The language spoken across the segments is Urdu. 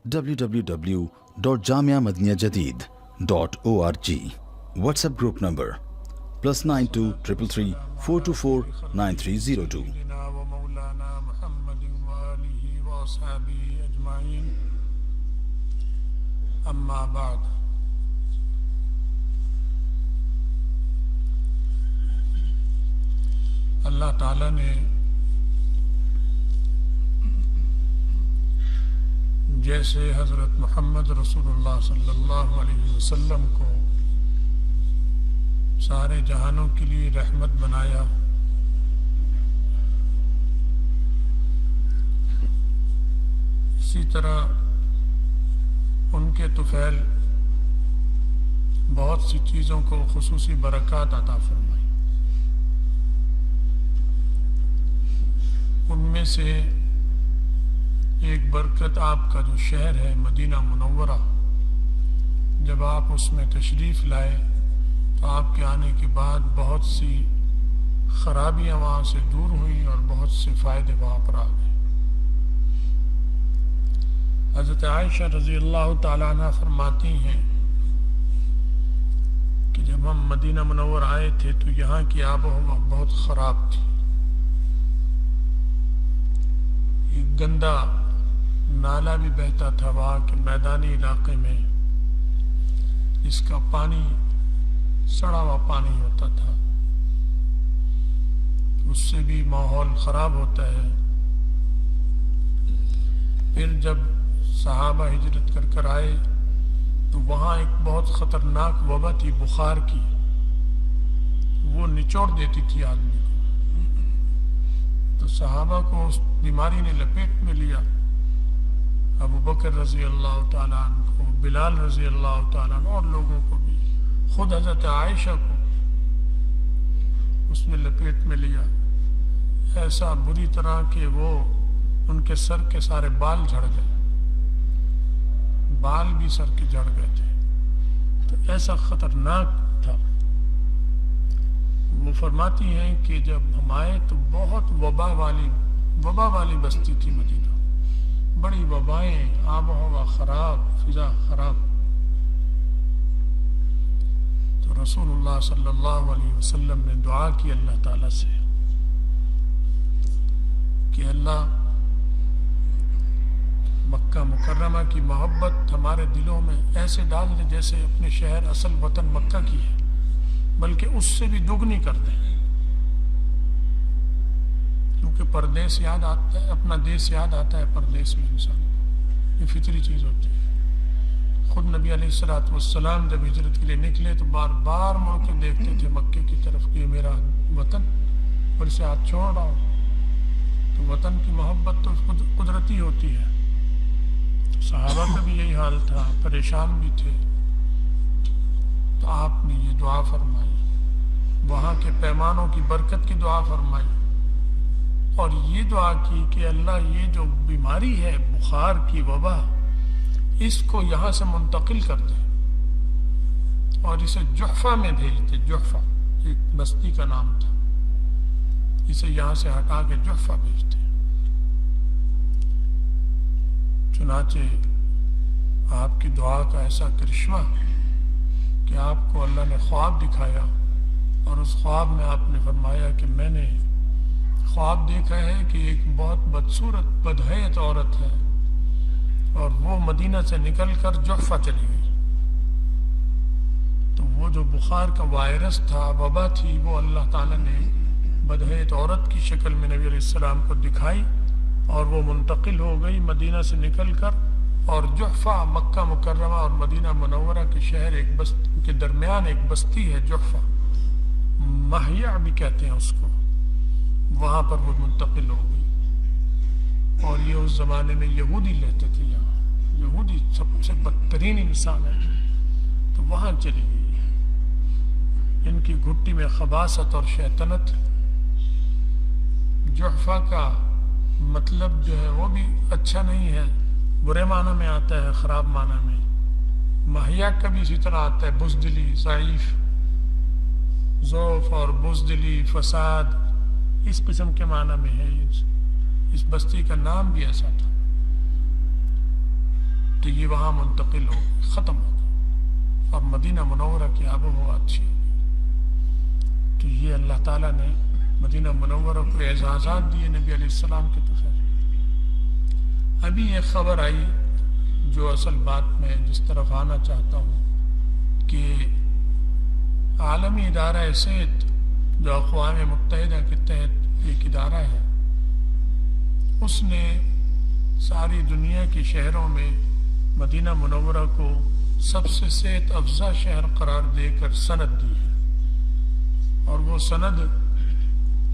www.jamiamadiniyajadid.org. WhatsApp group number +92 333 424 9302. ومولانا محمد وآله وأصحابه أجمعين. أما بعد، اللہ تعالیٰ نے جیسے حضرت محمد رسول اللہ صلی اللہ علیہ وسلم کو سارے جہانوں کے لیے رحمت بنایا، اسی طرح ان کے طفیل بہت سی چیزوں کو خصوصی برکات عطا فرمائی. ان میں سے ایک برکت آپ کا جو شہر ہے مدینہ منورہ، جب آپ اس میں تشریف لائے تو آپ کے آنے کے بعد بہت سی خرابیاں وہاں سے دور ہوئیں اور بہت سے فائدے وہاں پر آ گئے. حضرت عائشہ رضی اللہ تعالیٰ عنہ فرماتی ہیں کہ جب ہم مدینہ منور آئے تھے تو یہاں کی آب و ہوا بہت خراب تھی. ایک گندا نالا بھی بہتا تھا وہاں کے میدانی علاقے میں، جس کا پانی سڑا ہوا پانی ہوتا تھا، اس سے بھی ماحول خراب ہوتا ہے. پھر جب صحابہ ہجرت کر کر آئے تو وہاں ایک بہت خطرناک وبا تھی بخار کی، وہ نچوڑ دیتی تھی آدمی کو. تو صحابہ کو اس بیماری نے لپیٹ میں لیا. ابو بکر رضی اللہ تعالیٰ عنہ کو، بلال رضی اللہ تعالیٰ عنہ اور لوگوں کو بھی، خود حضرت عائشہ کو اس نے لپیٹ میں لیا، ایسا بری طرح کہ وہ ان کے سر کے سارے بال جھڑ گئے، بال بھی سر کے جھڑ گئے تھے. تو ایسا خطرناک تھا. وہ فرماتی ہیں کہ جب ہم آئے تو بہت وبا والی بستی تھی مدینہ، بڑی وبائیں، آب و ہوا خراب، فضا خراب. تو رسول اللہ صلی اللہ علیہ وسلم نے دعا کی اللہ تعالیٰ سے کہ اللہ مکہ مکرمہ کی محبت ہمارے دلوں میں ایسے ڈال دے جیسے اپنے شہر اصل وطن مکہ کی ہے، بلکہ اس سے بھی دگنی کر دیں. کیونکہ پردیس یاد آتا ہے، اپنا دیس یاد آتا ہے پردیس میں انسان، یہ فطری چیز ہوتی ہے. خود نبی علیہ السلام جب ہجرت کے لیے نکلے تو بار بار مڑ کے دیکھتے تھے مکے کی طرف کہ یہ میرا وطن، اور اسے ہاتھ چھوڑ رہا ہوں. تو وطن کی محبت تو قدرتی ہوتی ہے. صحابہ کا بھی یہی حال تھا، پریشان بھی تھے. تو آپ نے یہ دعا فرمائی، وہاں کے پیمانوں کی برکت کی دعا فرمائی، اور یہ دعا کی کہ اللہ یہ جو بیماری ہے بخار کی وبا، اس کو یہاں سے منتقل کر دے اور اسے جحفہ میں بھیج دے. جحفہ ایک بستی کا نام تھا، اسے یہاں سے ہٹا کے جحفہ بھیج دے. چنانچہ آپ کی دعا کا ایسا کرشمہ کہ آپ کو اللہ نے خواب دکھایا، اور اس خواب میں آپ نے فرمایا کہ میں نے خواب دیکھا ہے کہ ایک بہت بدصورت بدحیت عورت ہے، اور وہ مدینہ سے نکل کر جحفہ چلی گئی. تو وہ جو بخار کا وائرس تھا، وبا تھی، وہ اللہ تعالیٰ نے بدحیت عورت کی شکل میں نبی علیہ السلام کو دکھائی، اور وہ منتقل ہو گئی مدینہ سے نکل کر. اور جحفہ مکہ مکرمہ اور مدینہ منورہ کے شہر ایک بستی کے درمیان ایک بستی ہے جحفہ، مہیا بھی کہتے ہیں اس کو، وہاں پر وہ منتقل ہو گئی. اور یہ اس زمانے میں یہودی رہتے تھے، یہاں یہودی سب سے بدترین انسان ہے، تو وہاں چلی گئی. ان کی گھٹی میں خباثت اور شیطنت. جحفہ کا مطلب جو ہے وہ بھی اچھا نہیں ہے، برے معنی میں آتا ہے، خراب معنی میں. مہیا کا بھی اسی طرح آتا ہے، بزدلی، ضعیف، ضعف اور بزدلی، فساد، اس قسم کے معنی میں ہے. اس بستی کا نام بھی ایسا تھا. تو تو یہ وہاں منتقل ہو ختم ہو گیا، اور مدینہ منورہ کی آب و ہوا اچھی ہو گئی۔ تو یہ اللہ تعالیٰ نے مدینہ منورہ کو اعزازات دیے نبی علیہ السلام کے طرف۔ ابھی ایک خبر آئی جو اصل بات میں جس طرف آنا چاہتا ہوں کہ عالمی ادارہ صحت جو اقوام متحدہ کے تحت ایک ادارہ ہے، اس نے ساری دنیا کے شہروں میں مدینہ منورہ کو سب سے صحت افزا شہر قرار دے کر سند دی ہے، اور وہ سند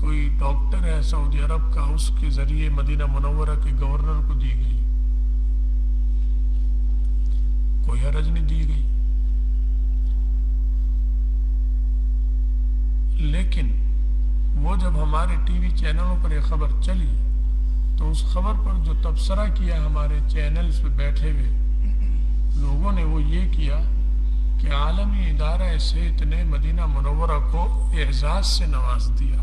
کوئی ڈاکٹر ہے سعودی عرب کا، اس کے ذریعے مدینہ منورہ کے گورنر کو دی گئی، کوئی حرج نہیں دی گئی۔ لیکن وہ جب ہمارے ٹی وی چینلوں پر یہ خبر چلی تو اس خبر پر جو تبصرہ کیا ہمارے چینلز پہ بیٹھے ہوئے لوگوں نے، وہ یہ کیا کہ عالمی ادارہ صحت نے مدینہ منورہ کو اعزاز سے نواز دیا،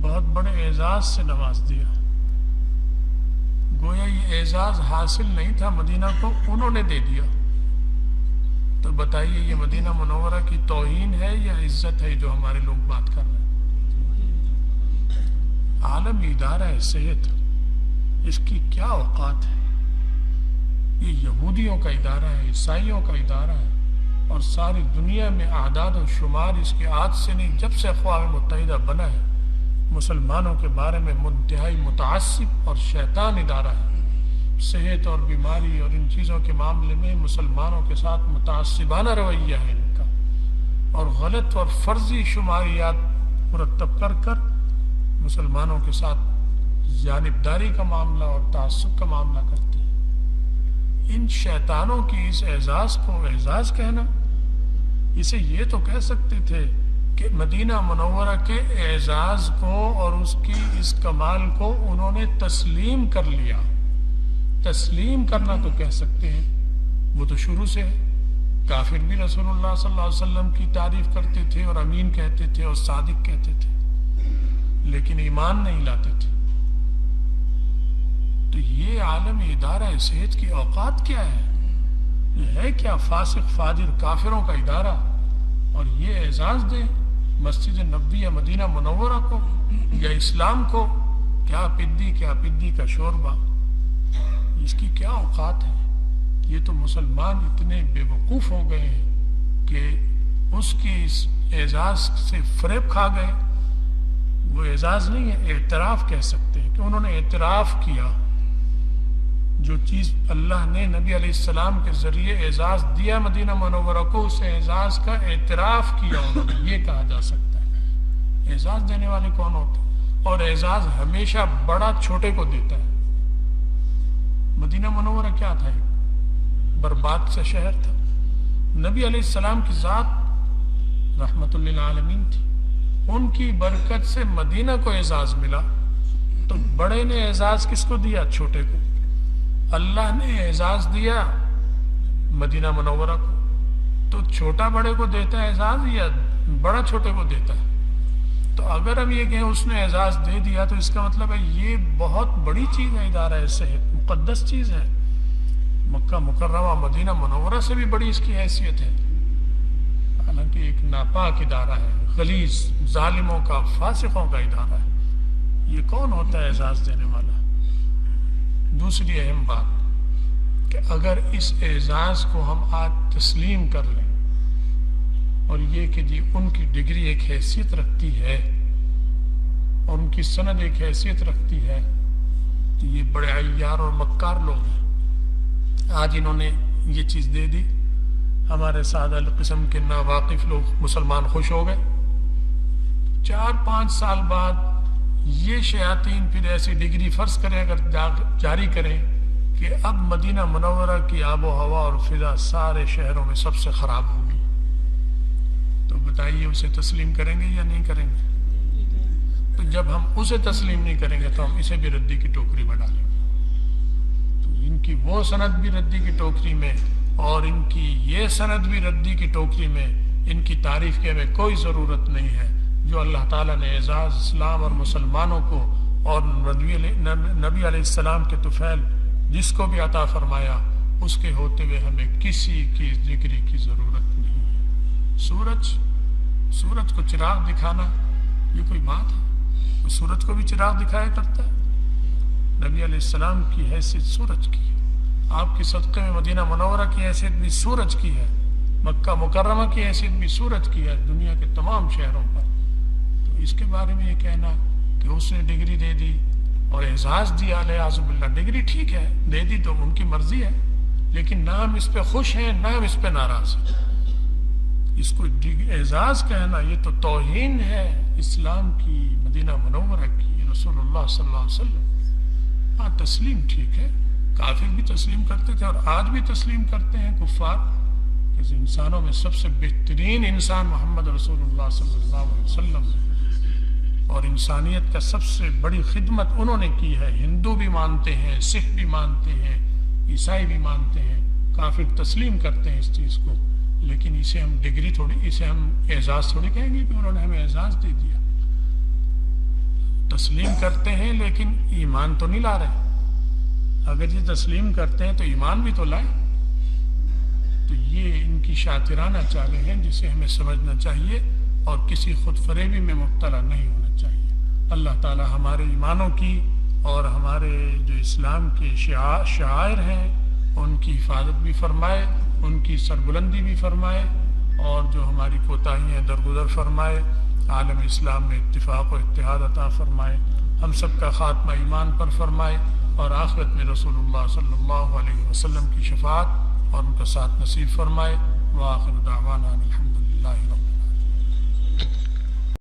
بہت بڑے اعزاز سے نواز دیا، گویا یہ اعزاز حاصل نہیں تھا مدینہ کو، انہوں نے دے دیا۔ تو بتائیے یہ مدینہ منورہ کی توہین ہے یا عزت ہے جو ہمارے لوگ بات کر رہے ہیں؟ عالمی ادارہ صحت، اس کی کیا اوقات ہے؟ یہ یہودیوں کا ادارہ ہے، عیسائیوں کا ادارہ ہے، اور ساری دنیا میں اعداد و شمار اس کے آج سے نہیں، جب سے اقوام متحدہ بنا ہے مسلمانوں کے بارے میں انتہائی متعصب اور شیطان ادارہ ہے۔ صحت اور بیماری اور ان چیزوں کے معاملے میں مسلمانوں کے ساتھ متعصبانہ رویہ ہے ان کا، اور غلط اور فرضی شماریات مرتب کر کر مسلمانوں کے ساتھ جانبداری کا معاملہ اور تعصب کا معاملہ کرتے ہیں۔ ان شیطانوں کی اس اعزاز کو اعزاز کہنا، اسے یہ تو کہہ سکتے تھے کہ مدینہ منورہ کے اعزاز کو اور اس کی اس کمال کو انہوں نے تسلیم کر لیا۔ تسلیم کرنا تو کہہ سکتے ہیں، وہ تو شروع سے کافر بھی رسول اللہ صلی اللہ علیہ وسلم کی تعریف کرتے تھے اور امین کہتے تھے اور صادق کہتے تھے، لیکن ایمان نہیں لاتے تھے۔ تو یہ عالمی ادارہ صحت کی اوقات کیا ہے؟ یہ ہے کیا فاسق فاجر کافروں کا ادارہ، اور یہ اعزاز دیں مسجد نبوی مدینہ منورہ کو یا اسلام کو؟ کیا پدی کا شوربہ، اس کی کیا اوقات ہے؟ یہ تو مسلمان اتنے بے وقوف ہو گئے ہیں کہ اس کی اس اعزاز سے فریب کھا گئے۔ وہ اعزاز نہیں ہے، اعتراف کہہ سکتے ہیں کہ انہوں نے اعتراف کیا، جو چیز اللہ نے نبی علیہ السلام کے ذریعے اعزاز دیا مدینہ منورہ کو، اس اعزاز کا اعتراف کیا انہوں نے، یہ کہا جا سکتا ہے۔ اعزاز دینے والے کون ہوتے ہیں؟ اور اعزاز ہمیشہ بڑا چھوٹے کو دیتا ہے۔ مدینہ منورہ کیا تھا؟ ایک برباد سے شہر تھا، نبی علیہ السلام کی ذات رحمت للعالمین تھی، ان کی برکت سے مدینہ کو اعزاز ملا۔ تو بڑے نے اعزاز کس کو دیا؟ چھوٹے کو۔ اللہ نے اعزاز دیا مدینہ منورہ کو، تو چھوٹا بڑے کو دیتا ہے اعزاز یا بڑا چھوٹے کو دیتا ہے؟ تو اگر ہم یہ کہیں اس نے اعزاز دے دیا تو اس کا مطلب ہے یہ بہت بڑی چیز ہے، ادارہ صحت مقدس چیز ہے، مکہ مکرمہ مدینہ منورہ سے بھی بڑی اس کی حیثیت ہے، حالانکہ ایک ناپاک ادارہ ہے، غلیظ ظالموں کا، فاسقوں کا ادارہ ہے۔ یہ کون ہوتا ہے اعزاز دینے والا؟ دوسری اہم بات کہ اگر اس اعزاز کو ہم آج تسلیم کر لیں، اور یہ کہ جی ان کی ڈگری ایک حیثیت رکھتی ہے اور ان کی سند ایک حیثیت رکھتی ہے، تو یہ بڑے عیار اور مکار لوگ ہیں۔ آج انہوں نے یہ چیز دے دی، ہمارے سادہ قسم کے ناواقف لوگ مسلمان خوش ہو گئے۔ 4-5 سال بعد یہ شیاطین پھر ایسی ڈگری فرض کریں اگر جاری کریں کہ اب مدینہ منورہ کی آب و ہوا اور فضا سارے شہروں میں سب سے خراب ہوگی، تو بتائیے اسے تسلیم کریں گے یا نہیں کریں گے؟ تو جب ہم اسے تسلیم نہیں کریں گے تو ہم اسے بھی ردی کی ٹوکری میں ڈالیں گے۔ تو ان کی وہ سند بھی ردی کی ٹوکری میں، اور ان کی یہ سند بھی ردی کی ٹوکری میں، ان کی تعریف کی ہمیں کوئی ضرورت نہیں ہے۔ جو اللہ تعالیٰ نے اعزاز اسلام اور مسلمانوں کو اور نبی علیہ السلام کے طفیل جس کو بھی عطا فرمایا اس کے ہوتے ہوئے ہمیں کسی کی ڈگری کی ضرورت نہیں ہے۔ سورج کو چراغ دکھانا یہ کوئی بات ہے؟ سورج کو بھی چراغ دکھایا کرتا ہے؟ نبی علیہ السلام کی حیثیت سورج کی ہے، آپ کے صدقے میں مدینہ منورہ کی حیثیت بھی سورج کی ہے، مکہ مکرمہ کی حیثیت بھی سورج کی ہے دنیا کے تمام شہروں پر۔ تو اس کے بارے میں یہ کہنا کہ اس نے ڈگری دے دی اور اعزاز دیا، الیاذ باللہ، ڈگری ٹھیک ہے دے دی تو ان کی مرضی ہے، لیکن نہ ہم اس پہ خوش ہیں نہ ہم اس پہ ناراض ہیں۔ اس کو اعزاز کہنا یہ تو توہین ہے اسلام کی، مدینہ منورہ کی، رسول اللہ صلی اللہ علیہ وسلم۔ ہاں تسلیم ٹھیک ہے، کافر بھی تسلیم کرتے تھے اور آج بھی تسلیم کرتے ہیں کفار، کہ انسانوں میں سب سے بہترین انسان محمد رسول اللہ صلی اللہ علیہ وسلم ہے، اور انسانیت کا سب سے بڑی خدمت انہوں نے کی ہے۔ ہندو بھی مانتے ہیں، سکھ بھی مانتے ہیں، عیسائی بھی مانتے ہیں، کافر تسلیم کرتے ہیں اس چیز کو، لیکن اسے ہم ڈگری تھوڑی، اسے ہم اعزاز تھوڑی کہیں گے کہ انہوں نے ہمیں اعزاز دے دیا۔ تسلیم کرتے ہیں لیکن ایمان تو نہیں لا رہے، اگر یہ تسلیم کرتے ہیں تو ایمان بھی تو لائیں۔ تو یہ ان کی شاطرانہ چالیں ہیں جسے ہمیں سمجھنا چاہیے اور کسی خود فریبی میں مبتلا نہیں ہونا چاہیے۔ اللہ تعالی ہمارے ایمانوں کی اور ہمارے جو اسلام کے شعائر ہیں ان کی حفاظت بھی فرمائے، ان کی سربلندی بھی فرمائے، اور جو ہماری کوتاہیاں درگزر فرمائے، عالم اسلام میں اتفاق و اتحاد عطا فرمائے، ہم سب کا خاتمہ ایمان پر فرمائے، اور آخرت میں رسول اللہ صلی اللہ علیہ وسلم کی شفاعت اور ان کا ساتھ نصیب فرمائے۔ وآخر دعوانا الحمدللہ رب